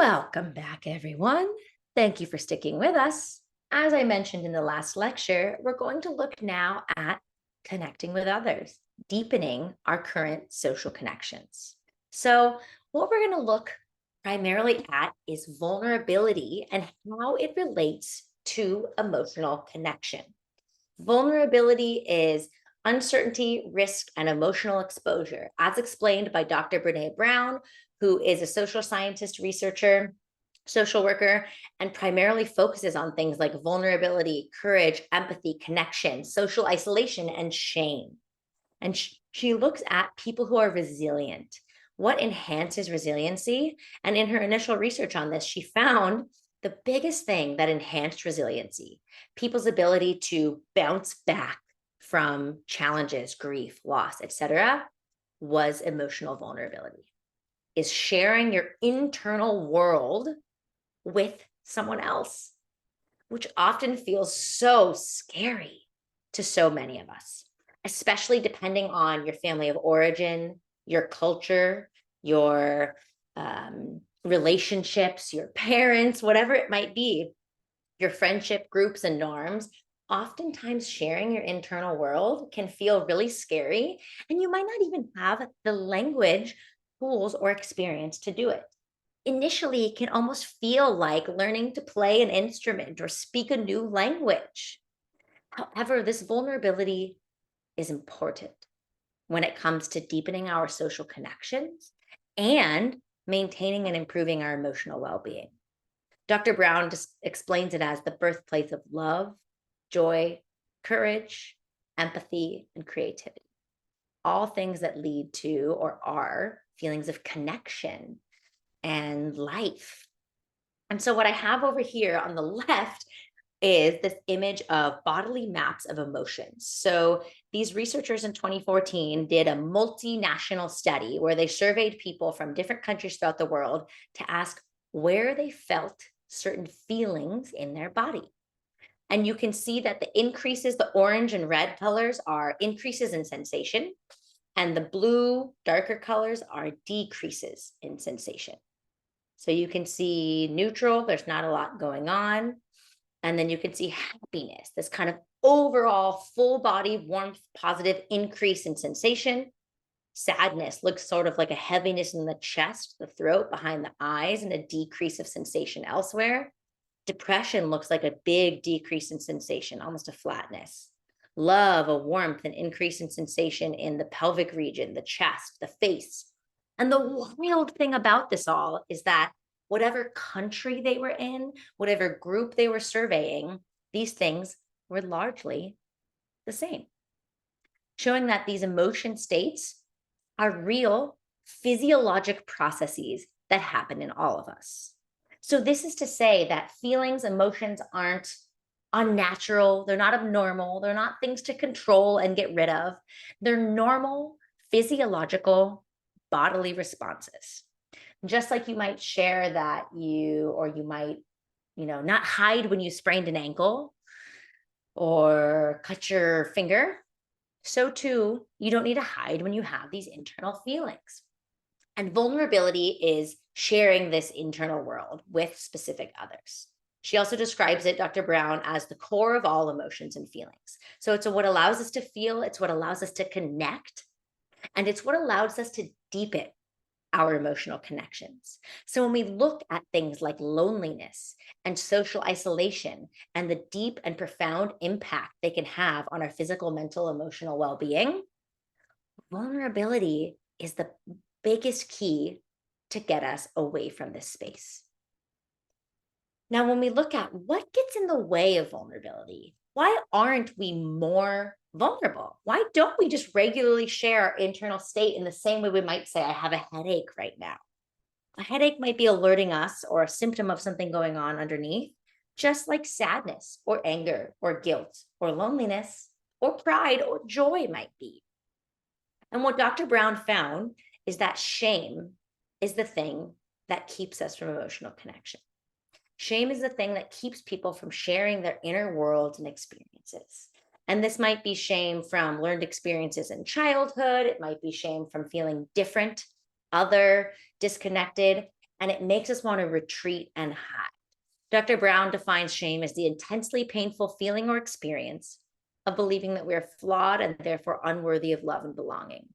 Welcome back, everyone. Thank you for sticking with us. As I mentioned in the last lecture, we're going to look now at connecting with others, deepening our current social connections. So, what we're going to look primarily at is vulnerability and how it relates to emotional connection. Vulnerability is uncertainty, risk, and emotional exposure, as explained by Dr. Brene Brown, who is a social scientist, researcher, social worker, and primarily focuses on things like vulnerability, courage, empathy, connection, social isolation, and shame. And she looks at people who are resilient. What enhances resiliency? And in her initial research on this, she found the biggest thing that enhanced resiliency, people's ability to bounce back from challenges, grief, loss, etc., was emotional vulnerability. Is sharing your internal world with someone else, which often feels so scary to so many of us, especially depending on your family of origin, your culture, your relationships, your parents, whatever it might be, your friendship groups and norms. Oftentimes, sharing your internal world can feel really scary, and you might not even have the language, tools, or experience to do it. Initially, it can almost feel like learning to play an instrument or speak a new language. However, this vulnerability is important when it comes to deepening our social connections and maintaining and improving our emotional well being. Dr. Brown just explains it as the birthplace of love, joy, courage, empathy, and creativity. All things that lead to or are feelings of connection and life. And so, what I have over here on the left is this image of bodily maps of emotions. So, these researchers in 2014 did a multinational study where they surveyed people from different countries throughout the world to ask where they felt certain feelings in their body. And you can see that the increases, the orange and red colors are increases in sensation, and the blue, darker colors are decreases in sensation. So you can see neutral, there's not a lot going on. And then you can see happiness, this kind of overall full body warmth, positive increase in sensation. Sadness looks sort of like a heaviness in the chest, the throat, behind the eyes, and a decrease of sensation elsewhere. Depression looks like a big decrease in sensation, almost a flatness. Love, a warmth, an increase in sensation in the pelvic region, the chest, the face. And the wild thing about this all is that whatever country they were in, whatever group they were surveying, these things were largely the same, showing that these emotion states are real physiologic processes that happen in all of us. So, this is to say that feelings, emotions aren't unnatural, they're not abnormal, they're not things to control and get rid of. They're normal, physiological, bodily responses. Just like you might share that you might, not hide when you sprained an ankle or cut your finger, so too, you don't need to hide when you have these internal feelings. And vulnerability is sharing this internal world with specific others. She also describes it, Dr. Brown, as the core of all emotions and feelings. So it's what allows us to feel, it's what allows us to connect, and it's what allows us to deepen our emotional connections. So when we look at things like loneliness and social isolation and the deep and profound impact they can have on our physical, mental, emotional well being, vulnerability is the biggest key to get us away from this space. Now, when we look at what gets in the way of vulnerability, why aren't we more vulnerable? Why don't we just regularly share our internal state in the same way we might say, I have a headache right now? A headache might be alerting us or a symptom of something going on underneath, just like sadness or anger or guilt or loneliness or pride or joy might be. And what Dr. Brown found is that shame is the thing that keeps us from emotional connection. Shame is the thing that keeps people from sharing their inner worlds and experiences. And this might be shame from learned experiences in childhood. It might be shame from feeling different, other, disconnected. and it makes us want to retreat and hide. Dr. Brown defines shame as the intensely painful feeling or experience of believing that we are flawed and therefore unworthy of love and belonging.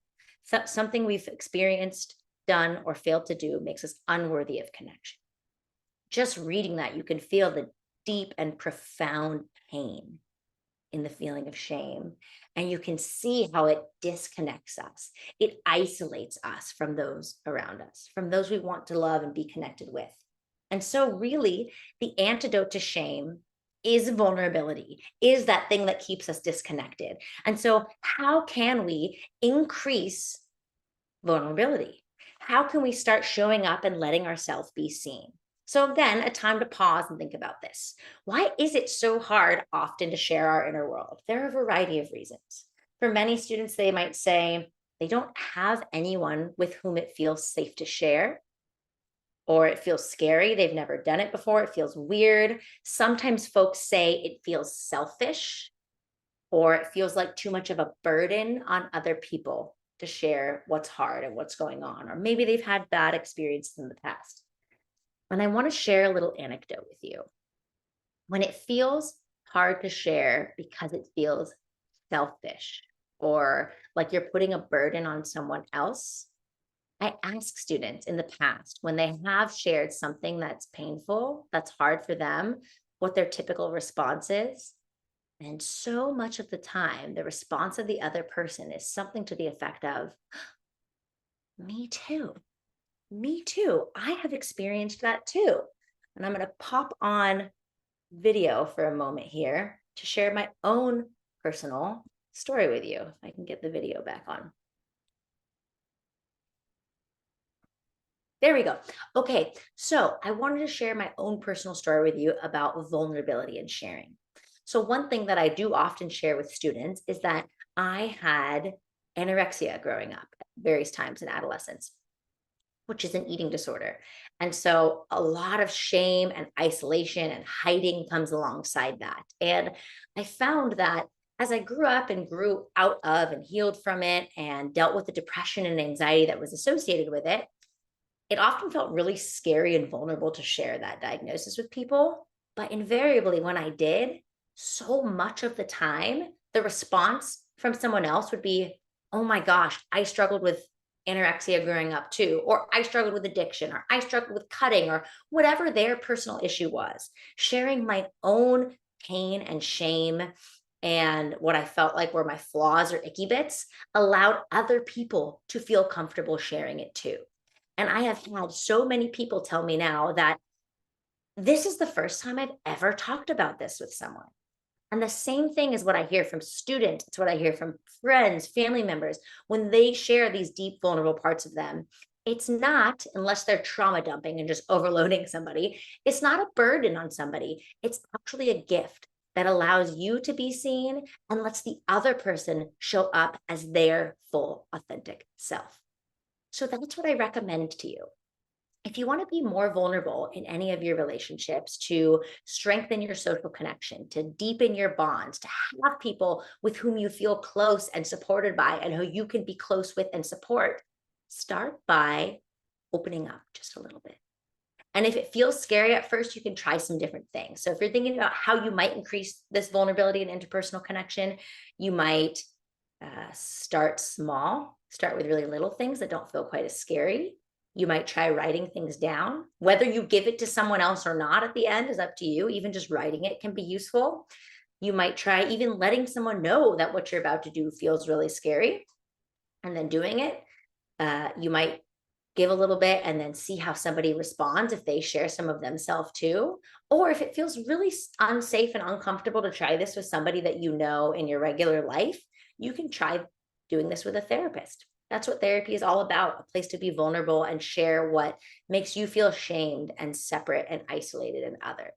Something we've experienced, done, or failed to do makes us unworthy of connection. Just reading that, you can feel the deep and profound pain in the feeling of shame. And you can see how it disconnects us. It isolates us from those around us, from those we want to love and be connected with. And so, really, the antidote to shame is vulnerability, is that thing that keeps us disconnected. And so, how can we increase vulnerability? How can we start showing up and letting ourselves be seen? So, then a time to pause and think about this. Why is it so hard often to share our inner world? There are a variety of reasons. For many students, they might say they don't have anyone with whom it feels safe to share, or it feels scary. They've never done it before. It feels weird. Sometimes folks say it feels selfish, or it feels like too much of a burden on other people to share what's hard and what's going on. Or maybe they've had bad experiences in the past. And I want to share a little anecdote with you. When it feels hard to share because it feels selfish or like you're putting a burden on someone else, I ask students in the past when they have shared something that's painful, that's hard for them, what their typical response is. And so much of the time, the response of the other person is something to the effect of, me too. Me too. I have experienced that too. And I'm going to pop on video for a moment here to share my own personal story with you. If I can get the video back on. There we go. Okay, so I wanted to share my own personal story with you about vulnerability and sharing. So one thing that I do often share with students is that I had anorexia growing up at various times in adolescence, which is an eating disorder. And so a lot of shame and isolation and hiding comes alongside that. And I found that as I grew up and grew out of and healed from it and dealt with the depression and anxiety that was associated with it, it often felt really scary and vulnerable to share that diagnosis with people. But invariably, when I did, so much of the time, the response from someone else would be, oh my gosh, I struggled with anorexia growing up too, or I struggled with addiction, or I struggled with cutting, or whatever their personal issue was. Sharing my own pain and shame and what I felt like were my flaws or icky bits allowed other people to feel comfortable sharing it too. And I have had so many people tell me now that this is the first time I've ever talked about this with someone. And the same thing is what I hear from students. It's what I hear from friends, family members, when they share these deep, vulnerable parts of them. It's not, unless they're trauma dumping and just overloading somebody, it's not a burden on somebody. It's actually a gift that allows you to be seen and lets the other person show up as their full, authentic self. So that's what I recommend to you. If you want to be more vulnerable in any of your relationships, to strengthen your social connection, to deepen your bonds, to have people with whom you feel close and supported by and who you can be close with and support, start by opening up just a little bit. And if it feels scary at first, you can try some different things. So if you're thinking about how you might increase this vulnerability and interpersonal connection, you might start small, start with really little things that don't feel quite as scary. You might try writing things down. Whether you give it to someone else or not at the end is up to you. Even just writing it can be useful. You might try even letting someone know that what you're about to do feels really scary and then doing it. You might give a little bit and then see how somebody responds if they share some of themselves too. Or if it feels really unsafe and uncomfortable to try this with somebody that you know in your regular life, you can try doing this with a therapist. That's what therapy is all about, a place to be vulnerable and share what makes you feel shamed and separate and isolated and other.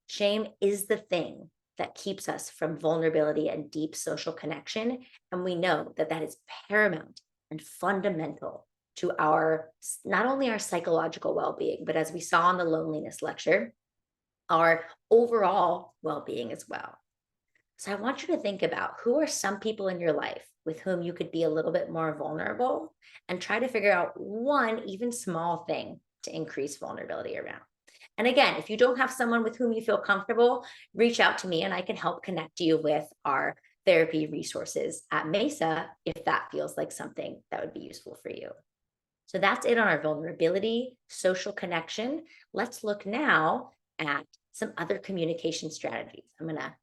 Shame is the thing that keeps us from vulnerability and deep social connection. And we know that that is paramount and fundamental to our, not only our psychological well-being, but as we saw in the loneliness lecture, our overall well-being as well. So I want you to think about who are some people in your life with whom you could be a little bit more vulnerable and try to figure out one even small thing to increase vulnerability around. And again, if you don't have someone with whom you feel comfortable, reach out to me and I can help connect you with our therapy resources at Mesa if that feels like something that would be useful for you. So that's it on our vulnerability, social connection. Let's look now at some other communication strategies. I'm going to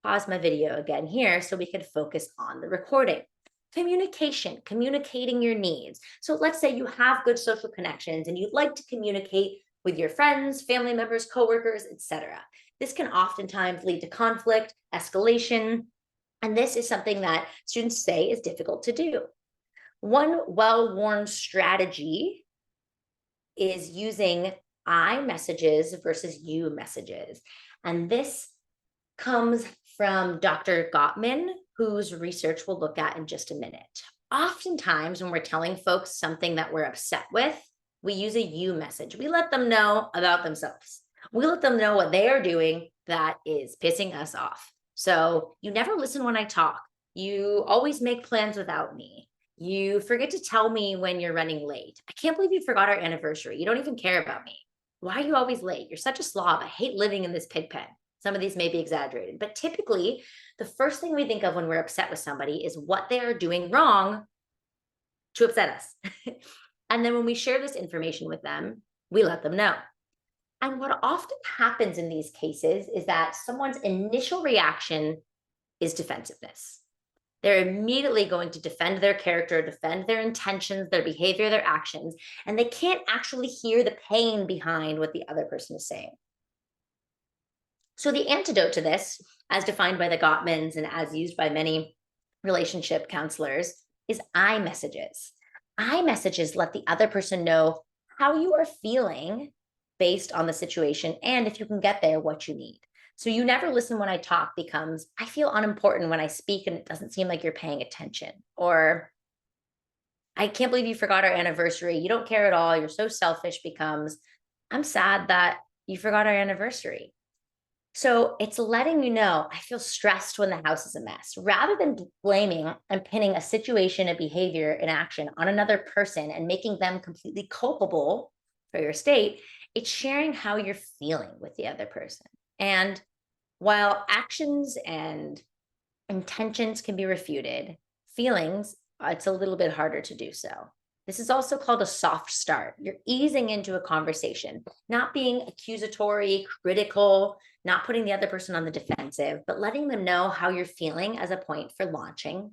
pause my video again here so we can focus on the recording. Communication, communicating your needs. So let's say you have good social connections and you'd like to communicate with your friends, family members, coworkers, etc. This can oftentimes lead to conflict, escalation, and this is something that students say is difficult to do. One well-worn strategy is using I messages versus you messages. And this comes from Dr. Gottman, whose research we'll look at in just a minute. Oftentimes, when we're telling folks something that we're upset with, we use a you message. We let them know about themselves. We let them know what they are doing that is pissing us off. So you never listen when I talk. You always make plans without me. You forget to tell me when you're running late. I can't believe you forgot our anniversary. You don't even care about me. Why are you always late? You're such a slob. I hate living in this pig pen. Some of these may be exaggerated, but typically the first thing we think of when we're upset with somebody is what they are doing wrong to upset us. And then when we share this information with them, we let them know. And what often happens in these cases is that someone's initial reaction is defensiveness. They're immediately going to defend their character, defend their intentions, their behavior, their actions, and they can't actually hear the pain behind what the other person is saying. So the antidote to this, as defined by the Gottmans and as used by many relationship counselors, is I messages. I messages let the other person know how you are feeling based on the situation, and if you can get there, what you need. So you never listen when I talk becomes, I feel unimportant when I speak and it doesn't seem like you're paying attention. Or I can't believe you forgot our anniversary. You don't care at all. You're so selfish becomes, I'm sad that you forgot our anniversary. So it's letting you know, I feel stressed when the house is a mess. Rather than blaming and pinning a situation, a behavior, an action on another person and making them completely culpable for your state, it's sharing how you're feeling with the other person. And while actions and intentions can be refuted, feelings, it's a little bit harder to do so. This is also called a soft start. You're easing into a conversation, not being accusatory, critical, not putting the other person on the defensive, but letting them know how you're feeling as a point for launching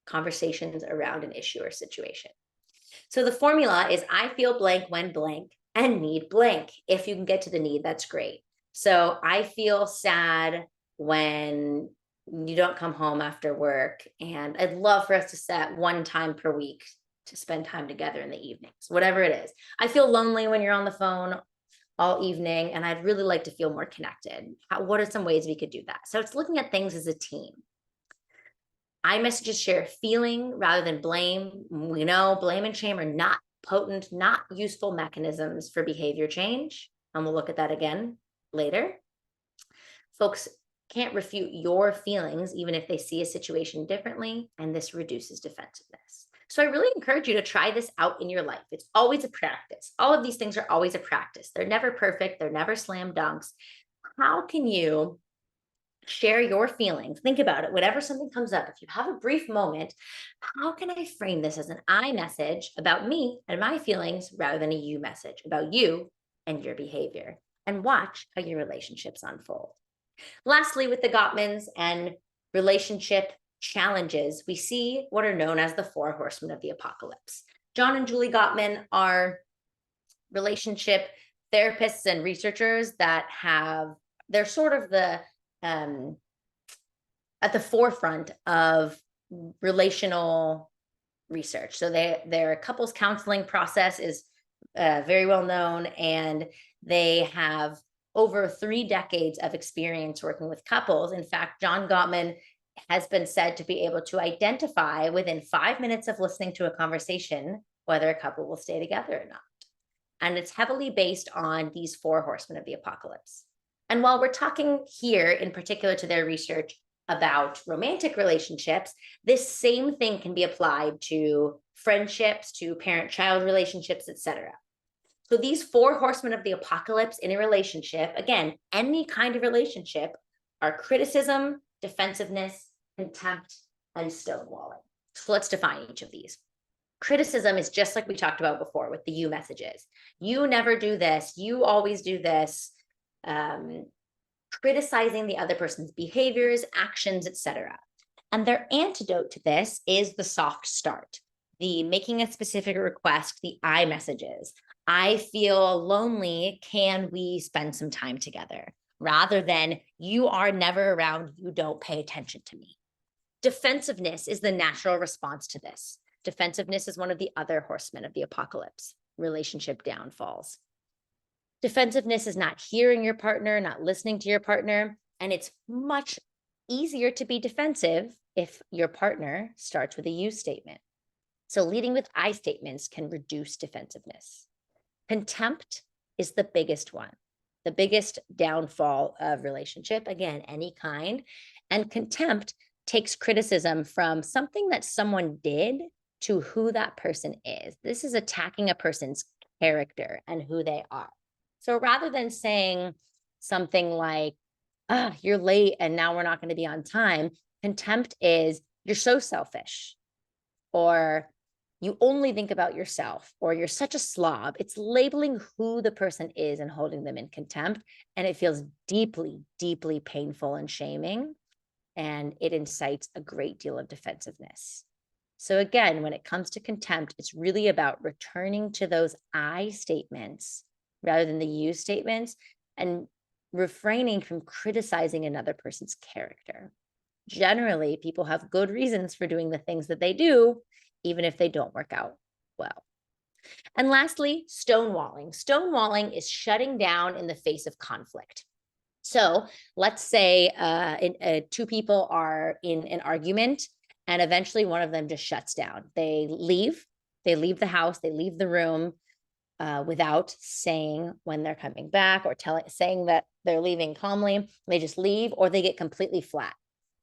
conversations around an issue or situation. So the formula is I feel blank when blank and need blank. If you can get to the need, that's great. So I feel sad when you don't come home after work, and I'd love for us to set one time per week to spend time together in the evenings, whatever it is. I feel lonely when you're on the phone all evening, and I'd really like to feel more connected. What are some ways we could do that? So it's looking at things as a team. iMessages share feeling rather than blame. We know blame and shame are not potent, not useful mechanisms for behavior change. And we'll look at that again later. Folks can't refute your feelings, even if they see a situation differently, and this reduces defensiveness. So I really encourage you to try this out in your life. It's always a practice. All of these things are always a practice. They're never perfect. They're never slam dunks. How can you share your feelings? Think about it. Whenever something comes up, if you have a brief moment, how can I frame this as an I message about me and my feelings rather than a you message about you and your behavior? And watch how your relationships unfold. Lastly, with the Gottmans and relationship challenges, we see what are known as the four horsemen of the apocalypse. John and Julie Gottman are relationship therapists and researchers that they're sort of the at the forefront of relational research. So their couples counseling process is very well known, and they have over 3 decades of experience working with couples. In fact, John Gottman has been said to be able to identify within 5 minutes of listening to a conversation whether a couple will stay together or not. And it's heavily based on these four horsemen of the apocalypse. And while we're talking here in particular to their research about romantic relationships, this same thing can be applied to friendships, to parent-child relationships, etc. So these four horsemen of the apocalypse in a relationship, again, any kind of relationship, are criticism, defensiveness, contempt, and stonewalling. So let's define each of these. Criticism is just like we talked about before with the you messages. You never do this. You always do this. Criticizing the other person's behaviors, actions, etc. And their antidote to this is the soft start, the making a specific request, the I messages. I feel lonely. Can we spend some time together? Rather than you are never around, you don't pay attention to me. Defensiveness is the natural response to this. Defensiveness is one of the other horsemen of the apocalypse, relationship downfalls. Defensiveness is not hearing your partner, not listening to your partner, and it's much easier to be defensive if your partner starts with a you statement. So leading with I statements can reduce defensiveness. Contempt is the biggest one, the biggest downfall of relationship, again, any kind. And contempt takes criticism from something that someone did to who that person is. This is attacking a person's character and who they are. So rather than saying something like, you're late and now we're not going to be on time, contempt is you're so selfish, or you only think about yourself, or you're such a slob. It's labeling who the person is and holding them in contempt. And it feels deeply, deeply painful and shaming. And it incites a great deal of defensiveness. So again, when it comes to contempt, it's really about returning to those I statements rather than the you statements, and refraining from criticizing another person's character. Generally, people have good reasons for doing the things that they do, even if they don't work out well. And lastly, stonewalling. Stonewalling is shutting down in the face of conflict. So let's say two people are in an argument, and eventually one of them just shuts down. They leave the house, they leave the room without saying when they're coming back, or saying that they're leaving calmly. They just leave, or they get completely flat.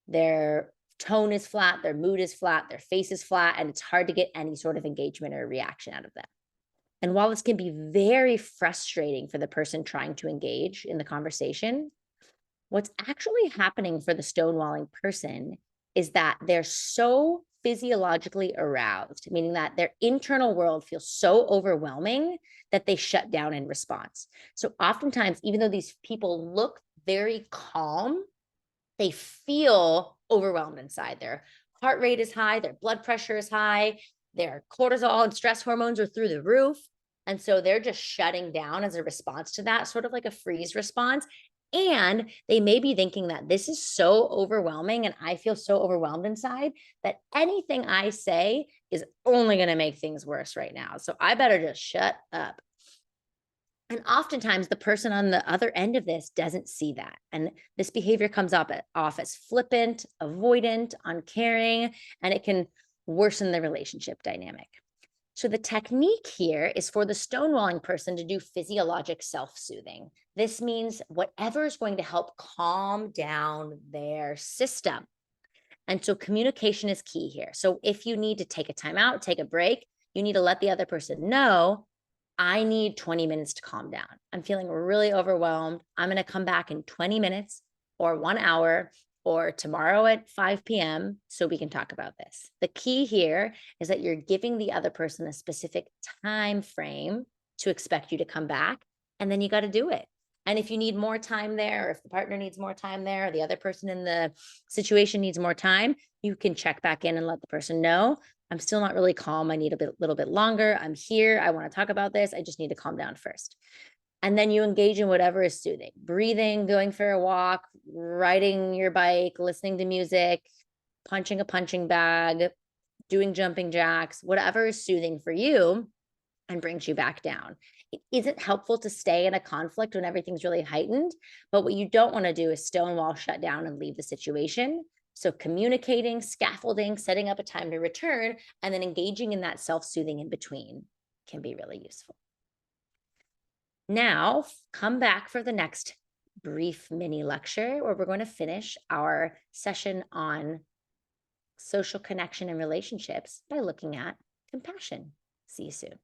Their tone is flat, their mood is flat, their face is flat, and it's hard to get any sort of engagement or reaction out of them. And while this can be very frustrating for the person trying to engage in the conversation, what's actually happening for the stonewalling person is that they're so physiologically aroused, meaning that their internal world feels so overwhelming that they shut down in response. So oftentimes, even though these people look very calm, they feel overwhelmed inside. Their heart rate is high, their blood pressure is high, their cortisol and stress hormones are through the roof. And so they're just shutting down as a response to that, sort of like a freeze response. And they may be thinking that this is so overwhelming and I feel so overwhelmed inside that anything I say is only going to make things worse right now. So I better just shut up. And oftentimes the person on the other end of this doesn't see that. And this behavior comes off as flippant, avoidant, uncaring, and it can worsen the relationship dynamic. So the technique here is for the stonewalling person to do physiologic self-soothing. This means whatever is going to help calm down their system. And so communication is key here. So if you need to take a time out, take a break, you need to let the other person know, I need 20 minutes to calm down. I'm feeling really overwhelmed. I'm going to come back in 20 minutes or 1 hour or tomorrow at 5 p.m. so we can talk about this. The key here is that you're giving the other person a specific time frame to expect you to come back, and then you got to do it. And if you need more time there, or if the partner needs more time there, or the other person in the situation needs more time, you can check back in and let the person know, I'm still not really calm. I need a little bit longer. I'm here. I want to talk about this. I just need to calm down first. And then you engage in whatever is soothing, breathing, going for a walk, riding your bike, listening to music, punching a punching bag, doing jumping jacks, whatever is soothing for you and brings you back down. It isn't helpful to stay in a conflict when everything's really heightened, but what you don't want to do is stonewall, shut down, and leave the situation. So communicating, scaffolding, setting up a time to return, and then engaging in that self-soothing in between can be really useful. Now, come back for the next brief mini lecture where we're going to finish our session on social connection and relationships by looking at compassion. See you soon.